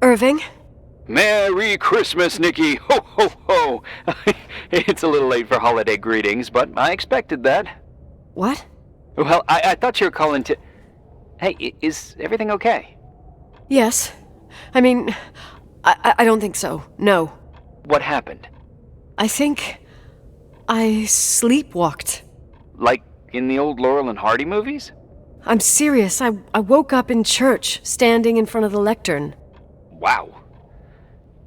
Irving? Merry Christmas, Nikki! Ho, ho, ho! It's a little late for holiday greetings, but I expected that. What? Well, I thought you were calling to... Hey, is everything okay? Yes. I mean, I don't think so. No. What happened? I think I sleepwalked. Like in the old Laurel and Hardy movies? I'm serious. I woke up in church, standing in front of the lectern. Wow.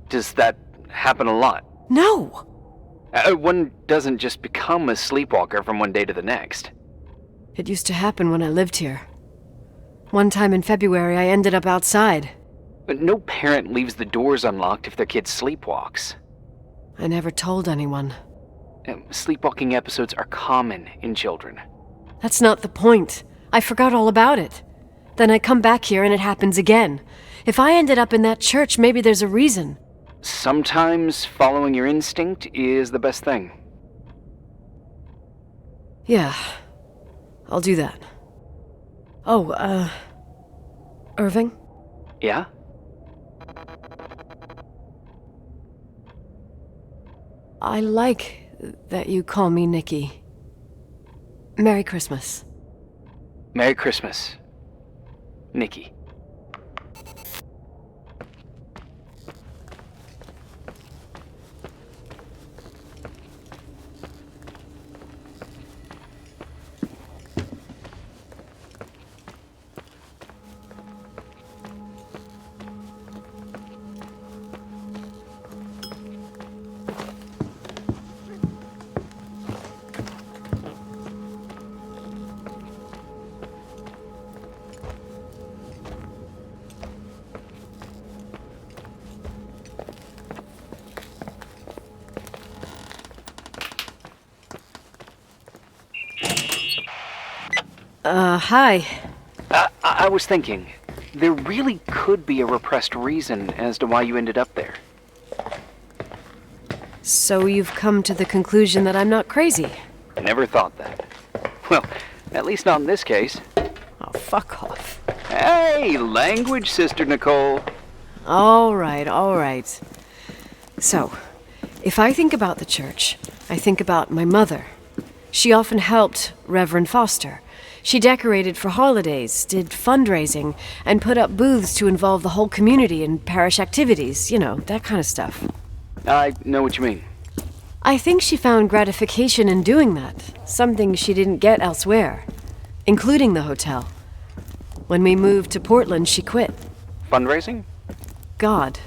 Does that happen a lot? No! One doesn't just become a sleepwalker from one day to the next. It used to happen when I lived here. One time in February, I ended up outside. But no parent leaves the doors unlocked if their kid sleepwalks. I never told anyone. Sleepwalking episodes are common in children. That's not the point. I forgot all about it. Then I come back here and it happens again. If I ended up in that church, maybe there's a reason. Sometimes following your instinct is the best thing. Yeah, I'll do that. Oh, Irving? Yeah? I like that you call me Nikki. Merry Christmas. Merry Christmas, Nikki. Hi. I was thinking, there really could be a repressed reason as to why you ended up there. So you've come to the conclusion that I'm not crazy? Never thought that. Well, at least not in this case. Oh, fuck off. Hey, language, Sister Nicole. All right. So, if I think about the church, I think about my mother. She often helped Reverend Foster. She decorated for holidays, did fundraising, and put up booths to involve the whole community in parish activities, that kind of stuff. I know what you mean. I think she found gratification in doing that, something she didn't get elsewhere, including the hotel. When we moved to Portland, she quit. Fundraising? God.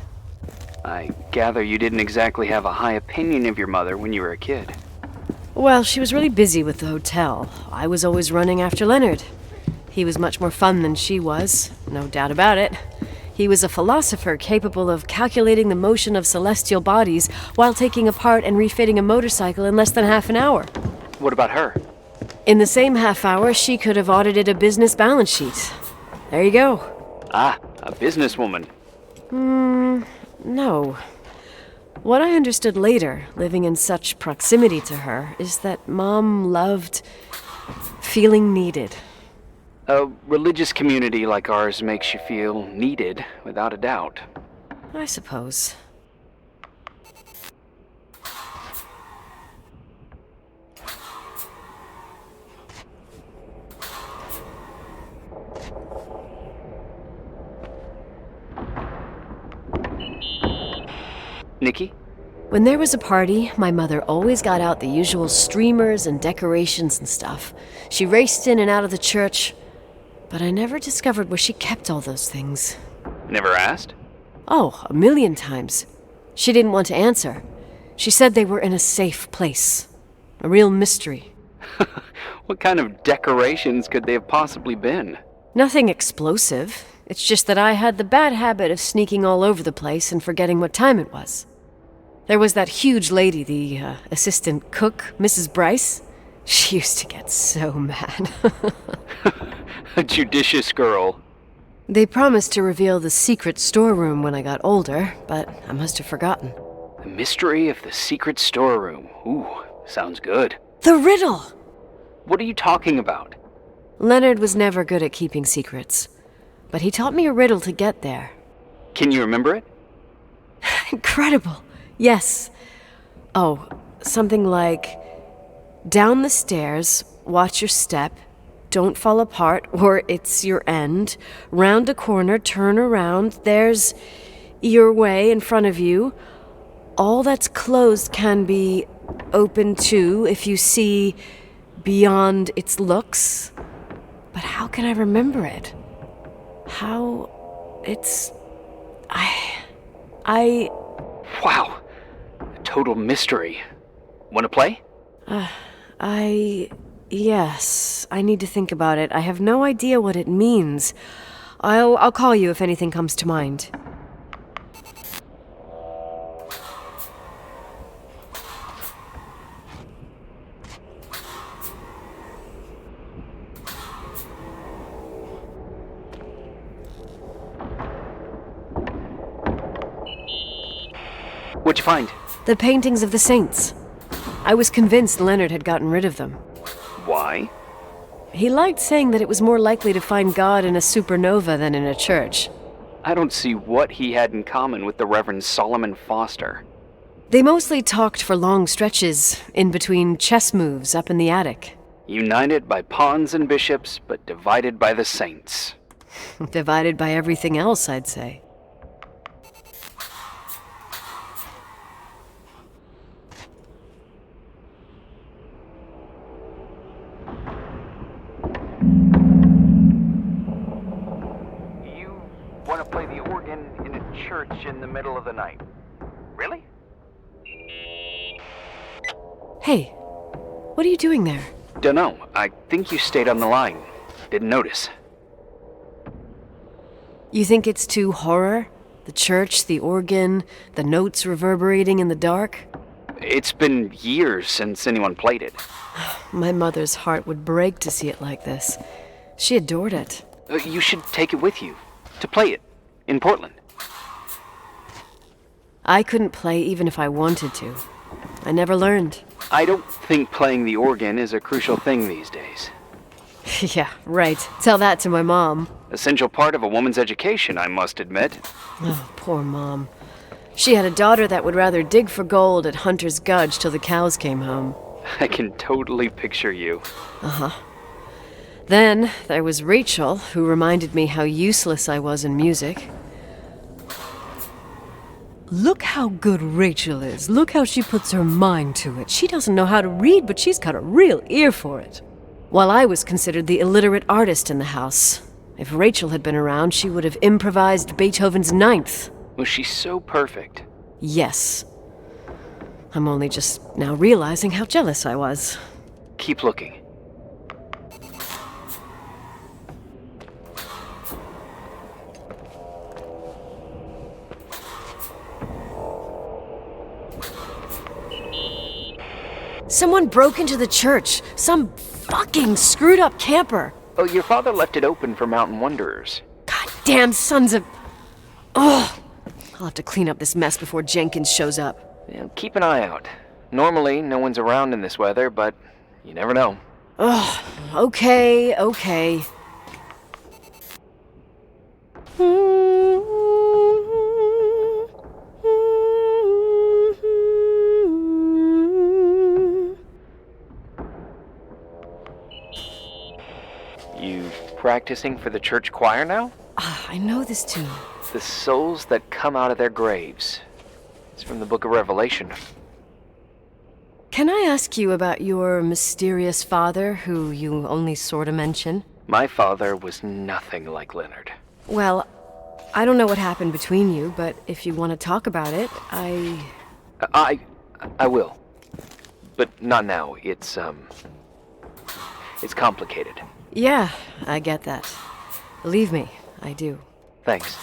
I gather you didn't exactly have a high opinion of your mother when you were a kid. Well, she was really busy with the hotel. I was always running after Leonard. He was much more fun than she was, no doubt about it. He was a philosopher capable of calculating the motion of celestial bodies while taking apart and refitting a motorcycle in less than half an hour. What about her? In the same half hour, she could have audited a business balance sheet. There you go. Ah, a businesswoman. No. What I understood later, living in such proximity to her, is that Mom loved feeling needed. A religious community like ours makes you feel needed, without a doubt. I suppose. Nikki? When there was a party, my mother always got out the usual streamers and decorations and stuff. She raced in and out of the church, but I never discovered where she kept all those things. Never asked? Oh, a million times. She didn't want to answer. She said they were in a safe place. A real mystery. What kind of decorations could they have possibly been? Nothing explosive. It's just that I had the bad habit of sneaking all over the place and forgetting what time it was. There was that huge lady, the assistant cook, Mrs. Bryce. She used to get so mad. A judicious girl. They promised to reveal the secret storeroom when I got older, but I must have forgotten. The mystery of the secret storeroom. Ooh, sounds good. The riddle! What are you talking about? Leonard was never good at keeping secrets, but he taught me a riddle to get there. Can you remember it? Incredible. Yes. Oh, something like, down the stairs, watch your step, don't fall apart or it's your end, round a corner, turn around, there's your way in front of you. All that's closed can be open too if you see beyond its looks. But how can I remember it? How... it's... I... Wow. A total mystery. Want to play? Yes, I need to think about it. I have no idea what it means. I'll call you if anything comes to mind. What'd you find? The paintings of the saints. I was convinced Leonard had gotten rid of them. Why? He liked saying that it was more likely to find God in a supernova than in a church. I don't see what he had in common with the Reverend Solomon Foster. They mostly talked for long stretches, in between chess moves up in the attic. United by pawns and bishops, but divided by the saints. Divided by everything else, I'd say. You want to play the organ in a church in the middle of the night? Really? Hey, what are you doing there? Dunno. I think you stayed on the line. Didn't notice. You think it's too horror? The church, the organ, the notes reverberating in the dark? It's been years since anyone played it. My mother's heart would break to see it like this. She adored it. You should take it with you. To play it. In Portland. I couldn't play even if I wanted to. I never learned. I don't think playing the organ is a crucial thing these days. Yeah, right. Tell that to my mom. Essential part of a woman's education, I must admit. Oh, poor Mom. She had a daughter that would rather dig for gold at Hunter's Gulch till the cows came home. I can totally picture you. Uh-huh. Then there was Rachel, who reminded me how useless I was in music. Look how good Rachel is. Look how she puts her mind to it. She doesn't know how to read, but she's got a real ear for it. While I was considered the illiterate artist in the house. If Rachel had been around, she would have improvised Beethoven's Ninth. Was she so perfect? Yes. I'm only just now realizing how jealous I was. Keep looking. Someone broke into the church. Some fucking screwed up camper. Oh, your father left it open for mountain wanderers. Goddamn sons of... Ugh. I'll have to clean up this mess before Jenkins shows up. Yeah, keep an eye out. Normally, no one's around in this weather, but you never know. Ugh. Okay. You practicing for the church choir now? I know this tune. The souls that come out of their graves. It's from the book of Revelation. Can I ask you about your mysterious father, who you only sort of mention? My father was nothing like Leonard. Well, I don't know what happened between you, but if you want to talk about it, I will. But not now. It's complicated. Yeah, I get that. Believe me, I do. Thanks.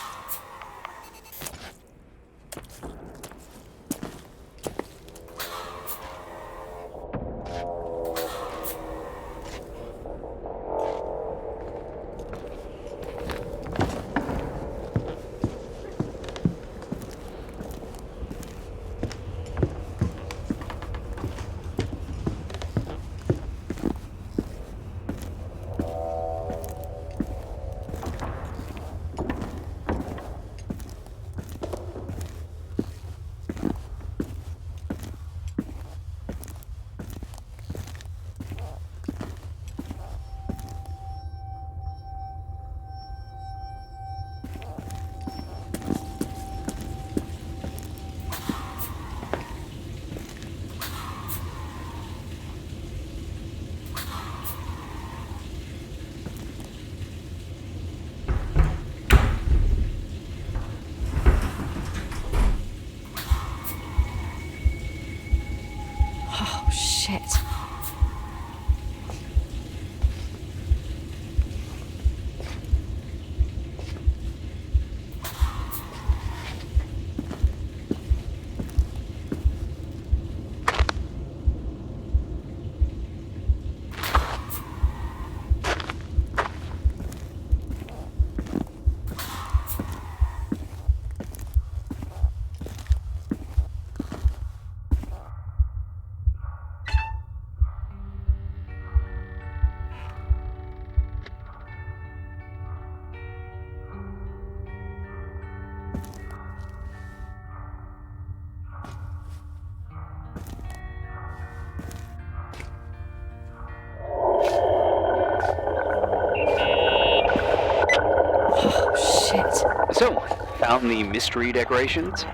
So, found the mystery decorations?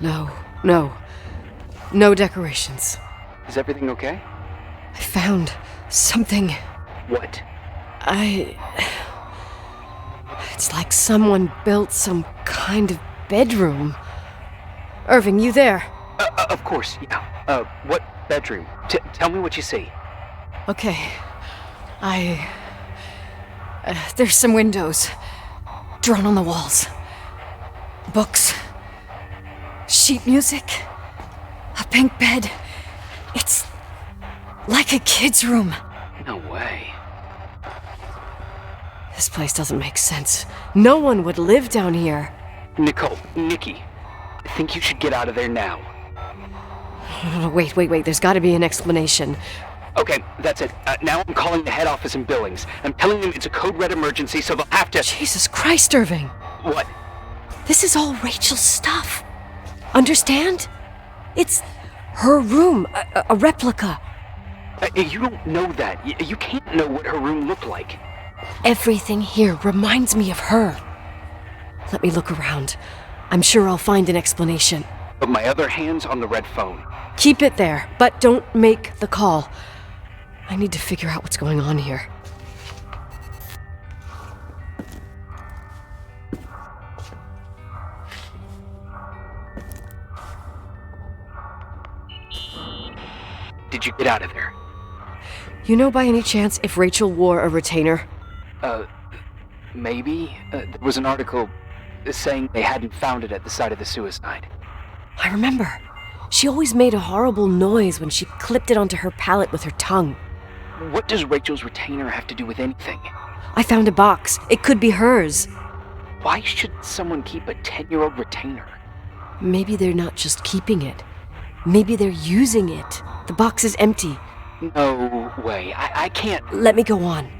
No decorations. Is everything okay? I found something. What? It's like someone built some kind of bedroom. Irving, you there? Of course, yeah. What bedroom? Tell me what you see. Okay. There's some windows drawn on the walls. Books. Sheet music. A pink bed. It's like a kid's room. No way. This place doesn't make sense. No one would live down here. Nikki, I think you should get out of there now. Wait. There's gotta be an explanation. Okay, that's it. Now I'm calling the head office in Billings. I'm telling them it's a code red emergency, so they'll have to... Jesus Christ, Irving. What? This is all Rachel's stuff. Understand? It's her room, a replica. You don't know that. You can't know what her room looked like. Everything here reminds me of her. Let me look around. I'm sure I'll find an explanation. But my other hand's on the red phone. Keep it there, but don't make the call. I need to figure out what's going on here. Did you get out of there? You know by any chance if Rachel wore a retainer? Maybe. There was an article saying they hadn't found it at the site of the suicide. I remember. She always made a horrible noise when she clipped it onto her palate with her tongue. What does Rachel's retainer have to do with anything? I found a box. It could be hers. Why should someone keep a 10-year-old retainer? Maybe they're not just keeping it. Maybe they're using it. The box is empty. No way. I can't... Let me go on.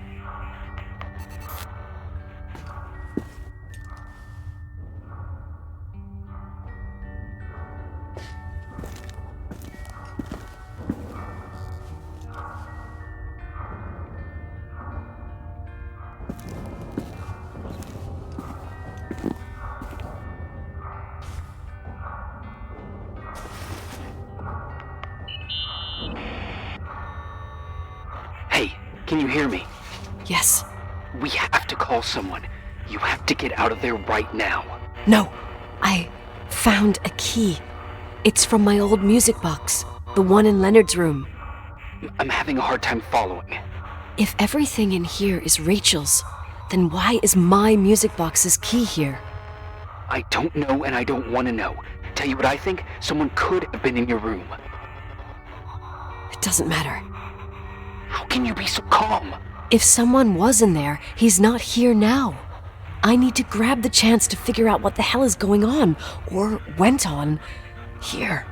Hey, can you hear me? Yes. We have to call someone. You have to get out of there right now. No. I found a key. It's from my old music box. The one in Leonard's room. I'm having a hard time following. If everything in here is Rachel's, then why is my music box's key here? I don't know and I don't want to know. Tell you what I think? Someone could have been in your room. It doesn't matter. How can you be so calm? If someone was in there, he's not here now. I need to grab the chance to figure out what the hell is going on, or went on, here.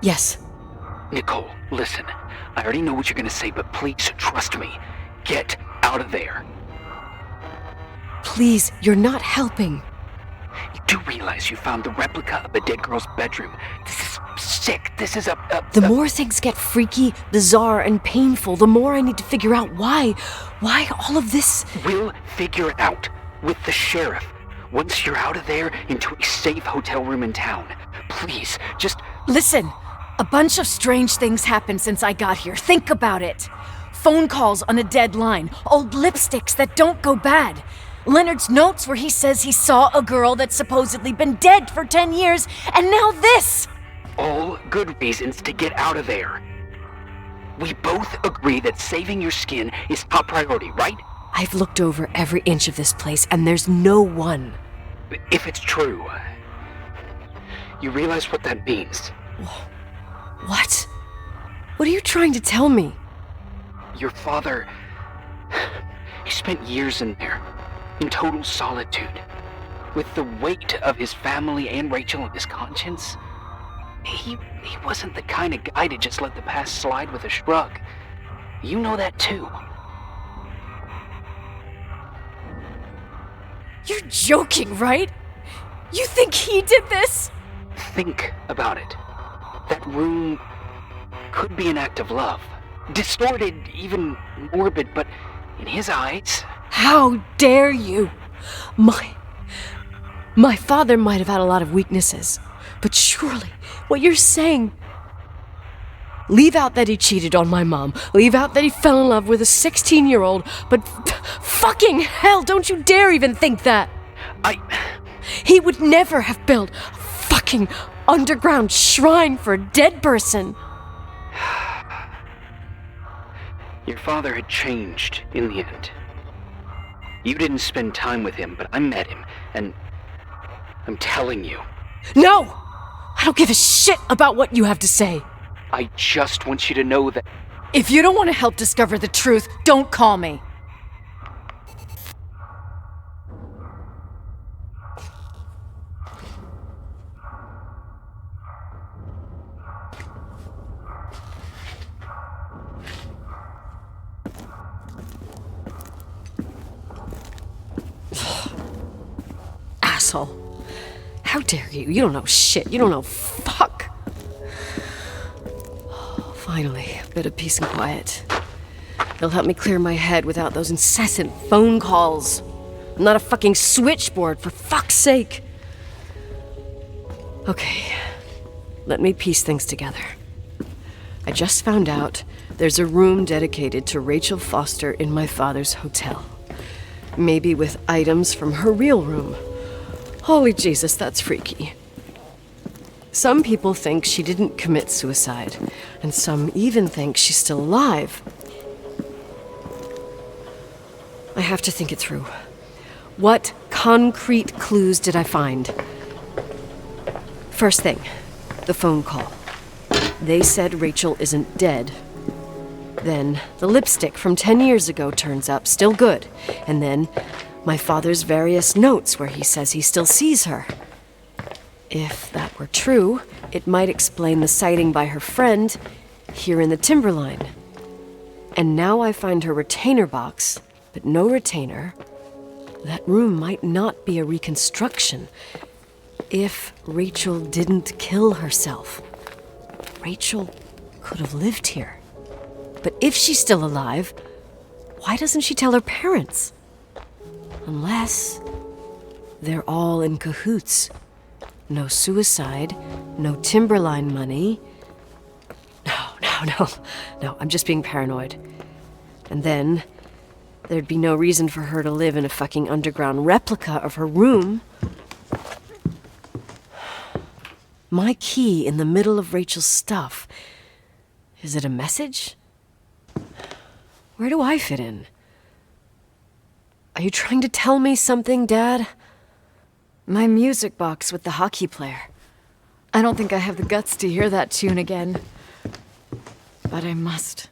Yes. Nicole, listen. I already know what you're gonna say, but please trust me. Get out of there. Please, you're not helping. You do realize you found the replica of a dead girl's bedroom. This is sick. This is The more things get freaky, bizarre, and painful, the more I need to figure out why. Why all of this? We'll figure it out. With the sheriff. Once you're out of there, into a safe hotel room in town. Please, just... Listen, a bunch of strange things happened since I got here. Think about it. Phone calls on a dead line, old lipsticks that don't go bad. Leonard's notes where he says he saw a girl that's supposedly been dead for 10 years, and now this! All good reasons to get out of there. We both agree that saving your skin is top priority, right? I've looked over every inch of this place, and there's no one. If it's true, you realize what that means. What? What are you trying to tell me? Your father... he spent years in there, in total solitude. With the weight of his family and Rachel on his conscience. He wasn't the kind of guy to just let the past slide with a shrug. You know that too. You're joking, right? You think he did this? think about it. That room could be an act of love. Distorted, even morbid, but in his eyes... How dare you? My father might have had a lot of weaknesses, but surely what you're saying... Leave out that he cheated on my mom. Leave out that he fell in love with a 16-year-old, but fucking hell, don't you dare even think that! He would never have built a fucking underground shrine for a dead person. Your father had changed in the end. You didn't spend time with him, but I met him, and I'm telling you. No! I don't give a shit about what you have to say. I just want you to know that... If you don't want to help discover the truth, don't call me. Asshole. How dare you? You don't know shit. You don't know fuck. Finally, a bit of peace and quiet. It'll help me clear my head without those incessant phone calls. I'm not a fucking switchboard, for fuck's sake. Okay, let me piece things together. I just found out there's a room dedicated to Rachel Foster in my father's hotel. Maybe with items from her real room. Holy Jesus, that's freaky. Some people think she didn't commit suicide, and some even think she's still alive. I have to think it through. What concrete clues did I find? First thing, the phone call. They said Rachel isn't dead. Then the lipstick from 10 years ago turns up, still good. And then my father's various notes where he says he still sees her. If that were true, it might explain the sighting by her friend here in the Timberline. And now I find her retainer box, but no retainer. That room might not be a reconstruction. If Rachel didn't kill herself, Rachel could have lived here. But if she's still alive, why doesn't she tell her parents? Unless they're all in cahoots. No suicide, no Timberline money. No, I'm just being paranoid. And then there'd be no reason for her to live in a fucking underground replica of her room. My key in the middle of Rachel's stuff. Is it a message? Where do I fit in? Are you trying to tell me something, Dad? My music box with the hockey player. I don't think I have the guts to hear that tune again. But I must.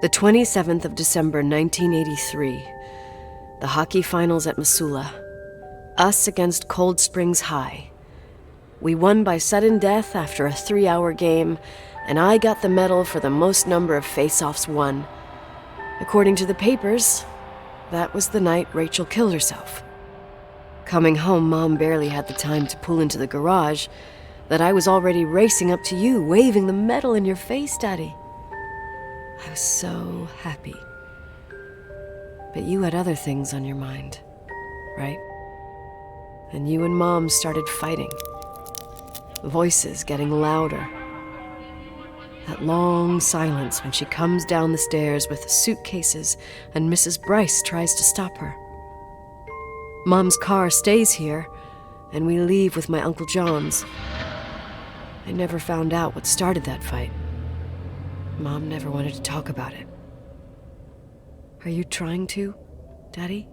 The 27th of December, 1983. The hockey finals at Missoula. Us against Cold Springs High. We won by sudden death after a 3-hour game, and I got the medal for the most number of face-offs won. According to the papers, that was the night Rachel killed herself. Coming home, Mom barely had the time to pull into the garage that I was already racing up to you, waving the medal in your face, Daddy. I was so happy. But you had other things on your mind, right? And you and Mom started fighting. Voices getting louder. That long silence when she comes down the stairs with the suitcases and Mrs. Bryce tries to stop her. Mom's car stays here, and we leave with my Uncle John's. I never found out what started that fight. Mom never wanted to talk about it. Are you trying to, Daddy?